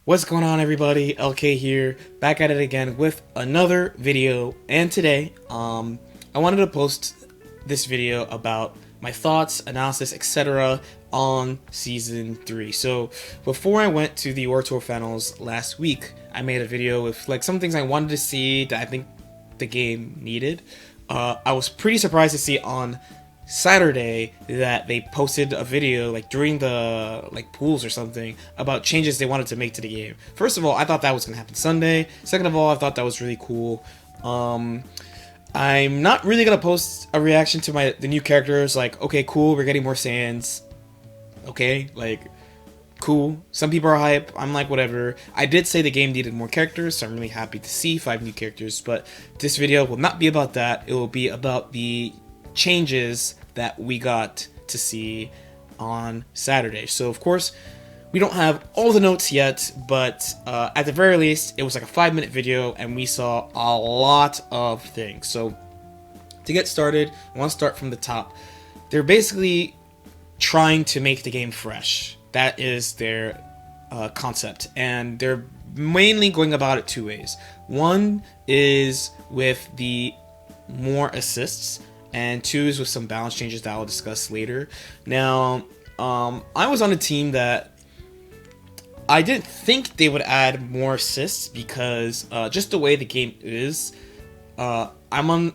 What's going on, everybody? LK here, back at it again with another video. And today, I wanted to post this video about my thoughts, analysis, etc. on Season 3. So, before I went to the World Tour Finals last week, I made a video with like some things I wanted to see that I think the game needed. I was pretty surprised to see on Saturday that they posted a video like during the pools or something about changes they wanted to make to the game. First of all, I thought that was gonna happen Sunday. Second of all, I thought that was really cool. I'm not really gonna post a reaction to the new characters. Like, okay, cool, we're getting more Saiyans. Okay, like, cool. Some people are hype. I'm like, whatever. I did say the game needed more characters, so I'm really happy to see 5 new characters. But this video will not be about that. It will be about the changes that we got to see on Saturday. So of course we don't have all the notes yet, but at the very least it was like a 5-minute video and we saw a lot of things. So to get started, I want to start from the top. They're basically trying to make the game fresh. That is their concept, and they're mainly going about it 2 ways. One is with the more assists, and 2 is with some balance changes that I'll discuss later. Now, I was on a team that I didn't think they would add more assists because just the way the game is, I'm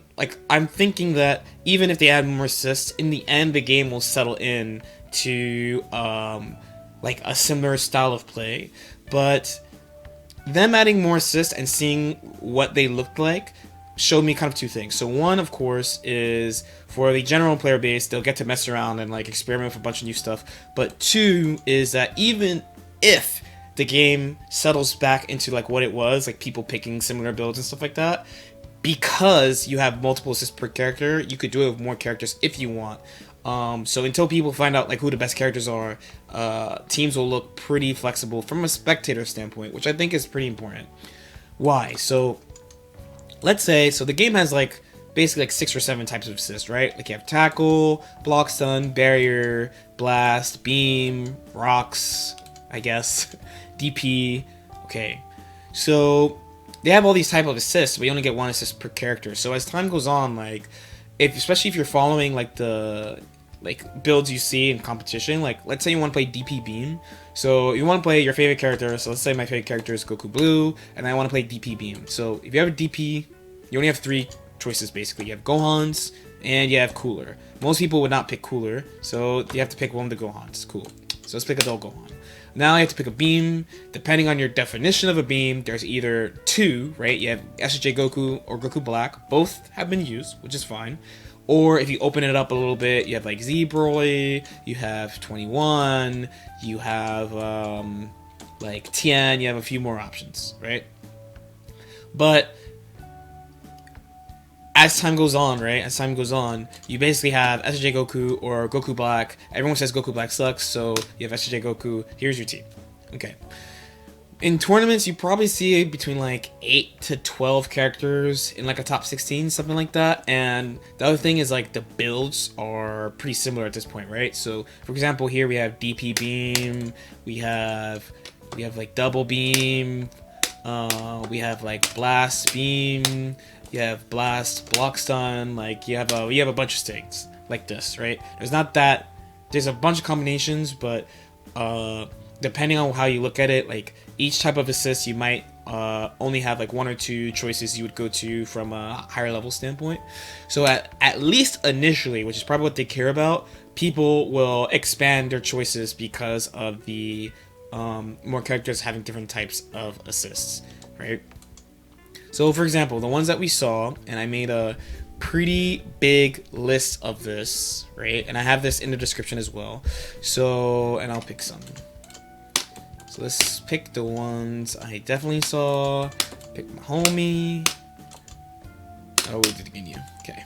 thinking that even if they add more assists, in the end the game will settle in to like a similar style of play. But them adding more assists and seeing what they looked like showed me kind of 2 things. So one, of course, is for the general player base, they'll get to mess around and like experiment with a bunch of new stuff. But 2 is that even if the game settles back into like what it was, like people picking similar builds and stuff like that, because you have multiple assists per character, you could do it with more characters if you want. So until people find out like who the best characters are, teams will look pretty flexible from a spectator standpoint, which I think is pretty important. Why? So let's say, so the game has like basically like 6 or 7 types of assist, right? Like you have tackle, block, stun, barrier, blast, beam, rocks, I guess, DP. Okay, so they have all these type of assists, but you only get 1 assist per character. So as time goes on, like especially if you're following like the builds you see in competition, like let's say you want to play DP Beam, so you want to play your favorite character. So let's say my favorite character is Goku Blue, and I want to play DP Beam. So if you have a DP, you only have 3 choices basically. You have Gohans and you have Cooler. Most people would not pick Cooler, so you have to pick one of the Gohans. Cool. So let's pick Adult Gohan. Now you have to pick a beam. Depending on your definition of a beam, there's either 2, right? You have SJ Goku or Goku Black. Both have been used, which is fine. Or if you open it up a little bit, you have like Z-Broly, you have 21, you have like Tien, you have a few more options, right? But as time goes on, right? As time goes on, you basically have SJ Goku or Goku Black. Everyone says Goku Black sucks, so you have SJ Goku. Here's your team. Okay. In tournaments, you probably see between like 8 to 12 characters in like a top 16, something like that. And the other thing is like the builds are pretty similar at this point, right? So, for example, here we have DP Beam, we have like Double Beam, we have like Blast Beam, you have Blast Block Stun, like you have a bunch of things like this, right? There's a bunch of combinations, but depending on how you look at it, like each type of assist you might only have like 1 or 2 choices you would go to from a higher level standpoint. So at least initially, which is probably what they care about, people will expand their choices because of the more characters having different types of assists, right? So for example, the ones that we saw, and I made a pretty big list of this, right? And I have this in the description as well. So, and I'll pick some. So let's pick the ones I definitely saw. Pick my homie. Oh, we did again, yeah. Okay.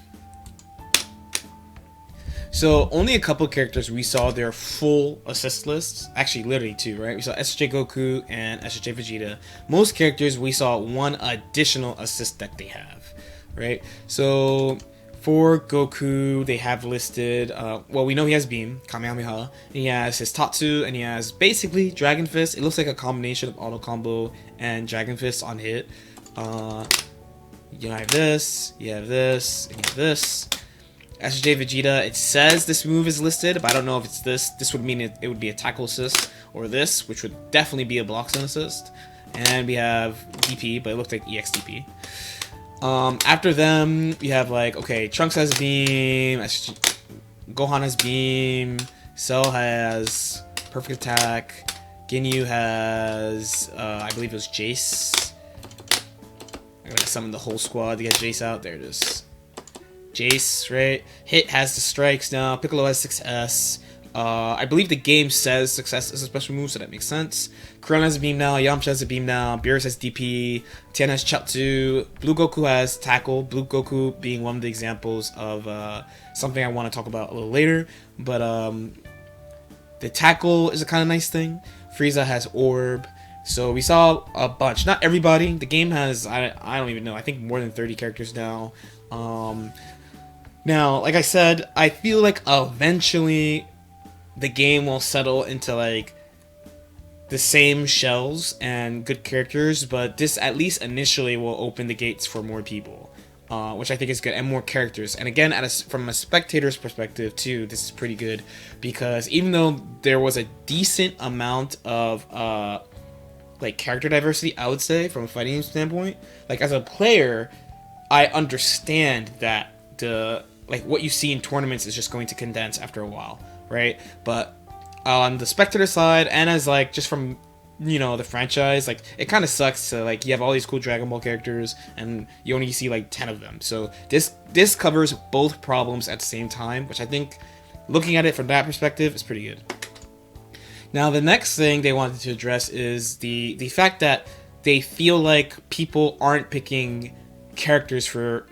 So only a couple characters we saw their full assist lists. Actually, literally 2, right? We saw SJ Goku and SJ Vegeta. Most characters we saw 1 additional assist that they have, right? So For Goku, they have listed, well, we know he has Beam, Kamehameha, and he has his Tatsu, and he has basically Dragon Fist. It looks like a combination of Auto Combo and Dragon Fist on hit. You have this, you have this, and you have this. SJ Vegeta, it says this move is listed, but I don't know if it's this. This would mean it would be a tackle assist, or this, which would definitely be a block stun assist. And we have DP, but it looked like EXDP. After them, you have like, okay, Trunks has Beam, Gohan has Beam, Cell has Perfect Attack, Ginyu has, I believe it was Jace. I gotta summon the whole squad to get Jace out. There it is. Jace, right? Hit has the strikes now. Piccolo has 6S. I believe the game says success is a special move, so that makes sense. Krillin has a beam now, Yamcha has a beam now, Beerus has DP, Tien has Chaozu, Blue Goku has Tackle, Blue Goku being one of the examples of something I want to talk about a little later. But the Tackle is a kind of nice thing. Frieza has Orb. So we saw a bunch. Not everybody. The game has, I don't even know, I think more than 30 characters now. Now, like I said, I feel like eventually the game will settle into like the same shells and good characters, but this at least initially will open the gates for more people, which I think is good, and more characters. And again, from a spectator's perspective too, this is pretty good, because even though there was a decent amount of like character diversity, I would say, from a fighting standpoint, like as a player, I understand that what you see in tournaments is just going to condense after a while, right? But on the spectator side, and as like just from, you know, the franchise, like it kind of sucks to like you have all these cool Dragon Ball characters and you only see like 10 of them. So this covers both problems at the same time, which I think, looking at it from that perspective, is pretty good. Now the next thing they wanted to address is the fact that they feel like people aren't picking characters for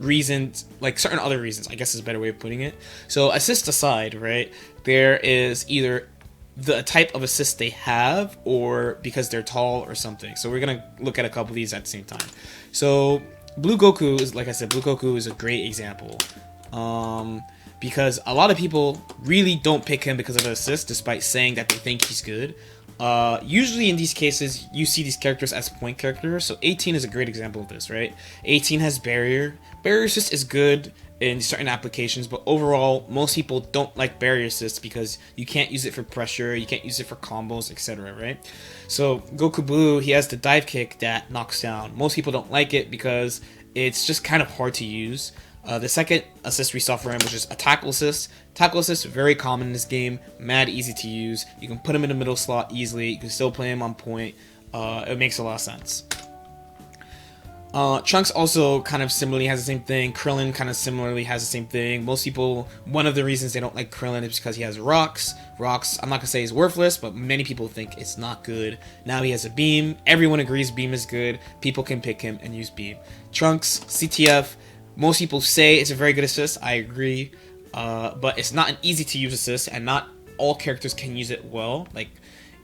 reasons, like certain other reasons, I guess is a better way of putting it. So assist aside, right, there is either the type of assist they have or because they're tall or something. So we're gonna look at a couple of these at the same time. So Blue Goku is, like I said, Blue Goku is a great example, because a lot of people really don't pick him because of the assist, despite saying that they think he's good. Usually in these cases, you see these characters as point characters. So 18 is a great example of this, right? 18 has Barrier. Barrier Assist is good in certain applications, but overall, most people don't like Barrier Assist because you can't use it for pressure, you can't use it for combos, etc., right? So Goku Blue, he has the dive kick that knocks down. Most people don't like it because it's just kind of hard to use. The second assist we saw for him was just a tackle assist. Tackle assist, very common in this game, mad easy to use. You can put him in the middle slot easily, you can still play him on point. It makes a lot of sense. Trunks also kind of similarly has the same thing. Krillin kind of similarly has the same thing. Most people, one of the reasons they don't like Krillin is because he has rocks. Rocks, I'm not going to say he's worthless, but many people think it's not good. Now he has a beam. Everyone agrees beam is good. People can pick him and use beam. Trunks, CTF, most people say it's a very good assist. I agree. But it's not an easy to use assist, and not all characters can use it well. Like,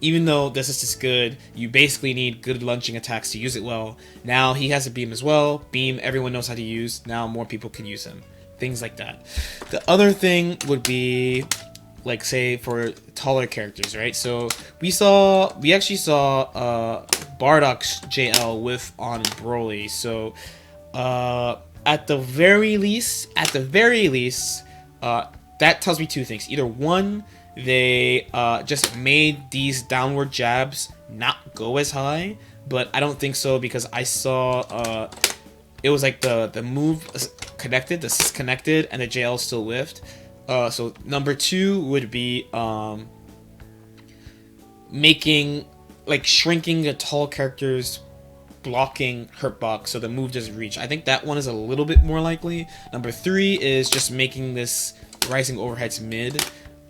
even though the assist is good, you basically need good lunging attacks to use it well. Now he has a beam as well. Beam, everyone knows how to use. Now more people can use him. Things like that. The other thing would be, like, say, for taller characters, right? So we actually saw Bardock's JL whiff on Broly. So at the very least, that tells me two things. Either one, they just made these downward jabs not go as high, but I don't think so, because I saw it was like the move connected, the assist connected, and the JL still whiffed. So number two would be shrinking the tall character's blocking hurtbox so the move doesn't reach. I think that one is a little bit more likely. Number three is just making this rising overheads mid.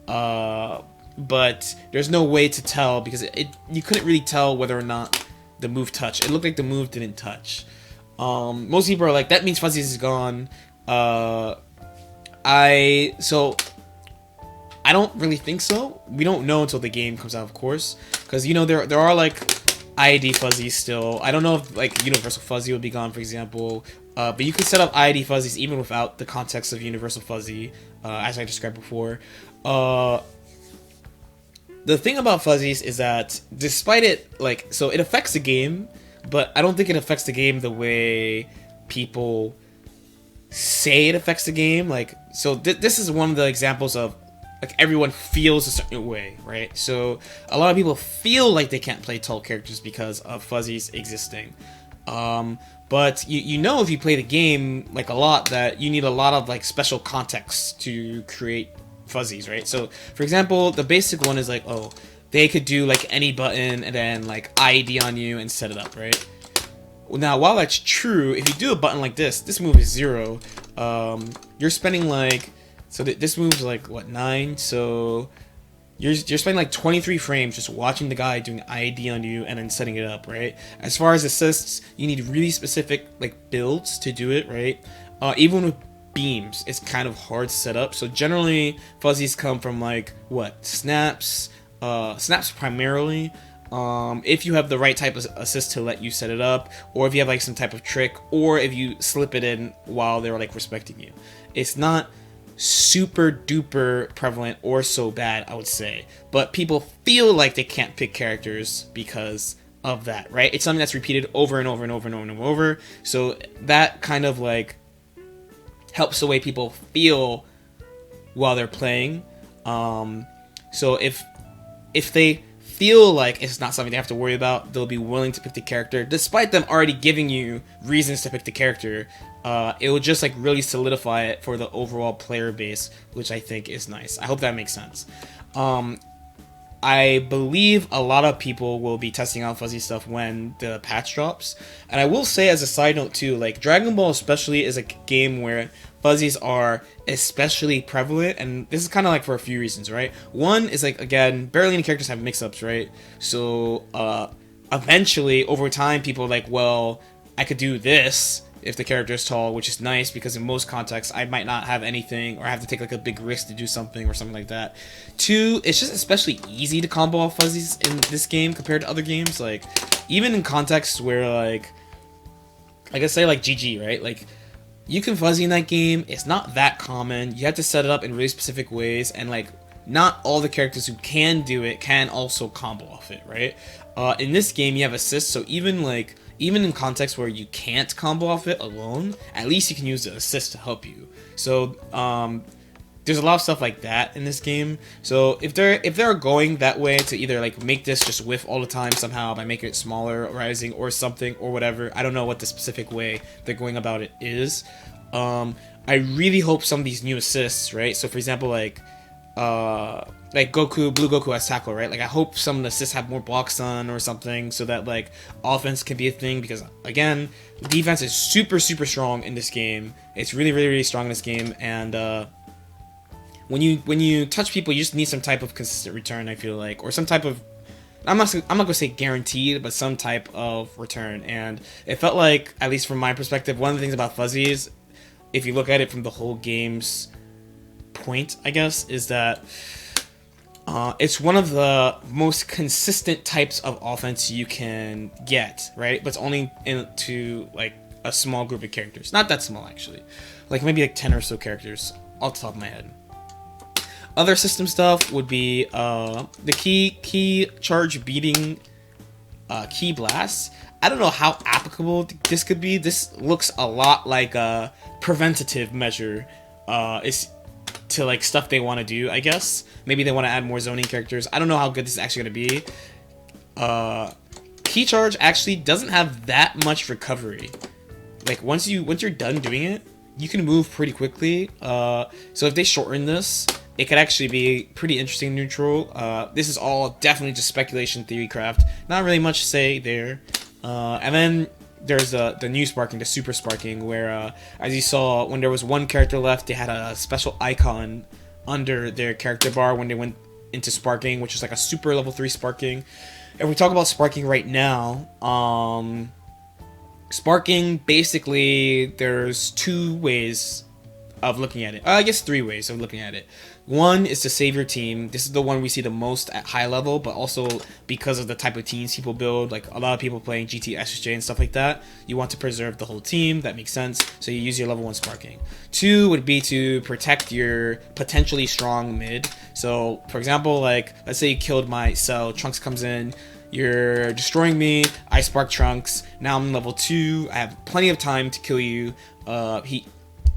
But there's no way to tell, because you couldn't really tell whether or not the move touched. It looked like the move didn't touch. Most people are like, that means FighterZ is gone. I don't really think so. We don't know until the game comes out, of course, because, you know, there are like IID fuzzies still. I don't know if like universal fuzzy would be gone, for example. But you can set up IID fuzzies even without the context of universal fuzzy, as I described before. The thing about fuzzies is that despite it, like, so it affects the game, but I don't think it affects the game the way people say it affects the game. Like, so this is one of the examples of, like, everyone feels a certain way, right? So a lot of people feel like they can't play tall characters because of fuzzies existing. But you know, if you play the game like a lot, that you need a lot of like special context to create fuzzies, right? So for example, the basic one is like, oh, they could do like any button and then like IED on you and set it up, right? Now, while that's true, if you do a button like this move is 0. You're spending like, so this move's like what, 9, so you're spending like 23 frames just watching the guy doing IED on you and then setting it up, right? As far as assists, you need really specific like builds to do it, right? Even with beams, it's kind of hard to set up. So generally, fuzzies come from like what, snaps primarily. If you have the right type of assist to let you set it up, or if you have like some type of trick, or if you slip it in while they're like respecting you. It's not super duper prevalent or so bad, I would say, but people feel like they can't pick characters because of that, right? It's something that's repeated over and over and over and over and over, so that kind of like helps the way people feel while they're playing. So if they feel like it's not something they have to worry about, they'll be willing to pick the character despite them already giving you reasons to pick the character. It will just like really solidify it for the overall player base, which I think is nice. I hope that makes sense. I believe a lot of people will be testing out fuzzy stuff when the patch drops. And I will say, as a side note too, like Dragon Ball especially is a game where fuzzies are especially prevalent, and this is kind of like for a few reasons, right? One is like, again, barely any characters have mix-ups, right? So eventually over time people are like, well, I could do this if the character is tall, which is nice because in most contexts I might not have anything or have to take like a big risk to do something or something like that. Two, it's just especially easy to combo off fuzzies in this game compared to other games. Like even in contexts where like I say like GG, right? Like you can fuzzy in that game, it's not that common. You have to set it up in really specific ways, and like not all the characters who can do it can also combo off it, right? In this game you have assists, so even in contexts where you can't combo off it alone, at least you can use the assist to help you. So there's a lot of stuff like that in this game. So if they're going that way to either like make this just whiff all the time somehow by making it smaller, rising, or something, or whatever, I don't know what the specific way they're going about it is. I really hope some of these new assists, right? So for example, like Goku, Blue Goku has tackle, right? Like I hope some of the assists have more blocks done or something, so that like offense can be a thing, because again, defense is super strong in this game. It's really strong in this game, and when you touch people, you just need some type of consistent return, I feel like, or some type of, I'm not gonna say guaranteed, but some type of return. And it felt like, at least from my perspective, one of the things about fuzzies, if you look at it from the whole game's point, I guess, is that it's one of the most consistent types of offense you can get, right? But it's only into like a small group of characters. Not that small, actually. Like maybe like 10 or so characters off the top of my head. Other system stuff would be the key charge beating key blast. I don't know how applicable this could be. This looks a lot like a preventative measure. It's to like stuff they want to do, I guess. Maybe they want to add more zoning characters. I don't know how good this is actually going to be. Key charge actually doesn't have that much recovery. Like once you're done doing it, you can move pretty quickly. So if they shorten this, it could actually be pretty interesting neutral. This is all definitely just speculation, theory craft. Not really much to say there. And then there's the new sparking, the super sparking, where as you saw, when there was one character left, they had a special icon under their character bar when they went into sparking, which is like a super level 3 sparking. And we talk about sparking right now. Sparking, basically, there's two ways of looking at it. I guess 3 ways of looking at it. One is to save your team. This is the one we see the most at high level, but also because of the type of teams people build, like a lot of people playing GT, SSJ, and stuff like that, you want to preserve the whole team. That makes sense. So you use your level 1 sparking. 2 would be to protect your potentially strong mid. So, for example, like, let's say you killed my cell, Trunks comes in, you're destroying me, I spark Trunks, now I'm level 2, I have plenty of time to kill you,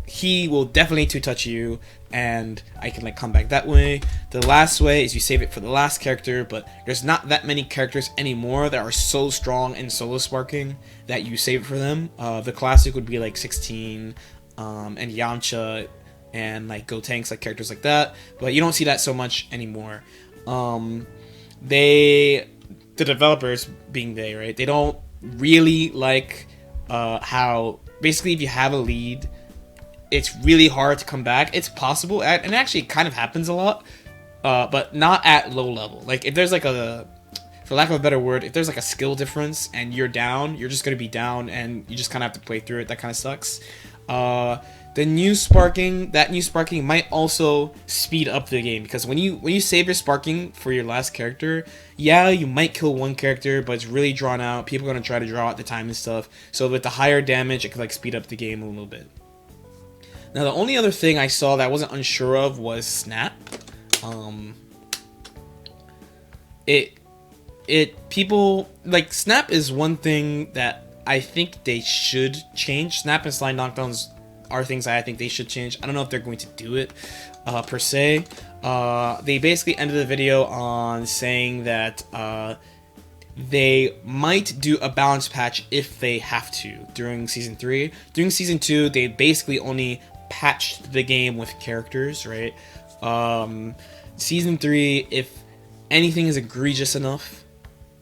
he will definitely 2-touch you, and I can like come back that way. The last way is you save it for the last character, but there's not that many characters anymore that are so strong in solo sparking that you save it for them. The classic would be like 16 and Yamcha and like Go Tanks, like characters like that, but you don't see that so much anymore. The developers being right, they don't really like how basically if you have a lead, it's really hard to come back. It's possible, and actually it kind of happens a lot, but not at low level. Like if there's like a, for lack of a better word, if there's like a skill difference and you're down, you're just gonna be down, and you just kind of have to play through it. That kind of sucks. The new sparking, that new sparking might also speed up the game, because when you save your sparking for your last character, yeah, you might kill one character, but it's really drawn out. People are gonna try to draw out the time and stuff. So with the higher damage, it could like speed up the game a little bit. Now the only other thing I saw that I wasn't unsure of was Snap. People like Snap is one thing that I think they should change. Snap and slide knockdowns are things I think they should change. I don't know if they're going to do it per se. They basically ended the video on saying that they might do a balance patch if they have to during Season 3. During Season 2, they basically only patched the game with characters, right? Season 3, if anything is egregious enough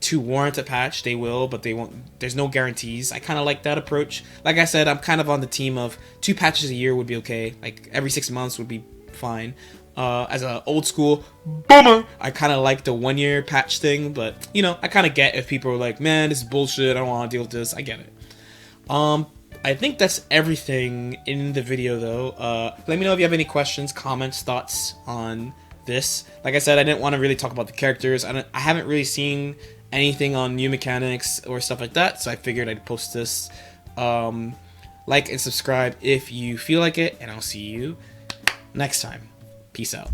to warrant a patch, they will, but they won't. There's no guarantees. I kind of like that approach. Like I said, I'm kind of on the team of 2 patches a year would be okay. Like every 6 months would be fine. As an old school boomer, I kind of like the 1-year patch thing, but you know, I kind of get if people are like, man, this is bullshit, I don't want to deal with this. I get it. I think that's everything in the video though. Let me know if you have any questions, comments, thoughts on this. Like I said, I didn't want to really talk about the characters. I haven't really seen anything on new mechanics or stuff like that, so I figured I'd post this. Like and subscribe if you feel like it, and I'll see you next time. Peace out.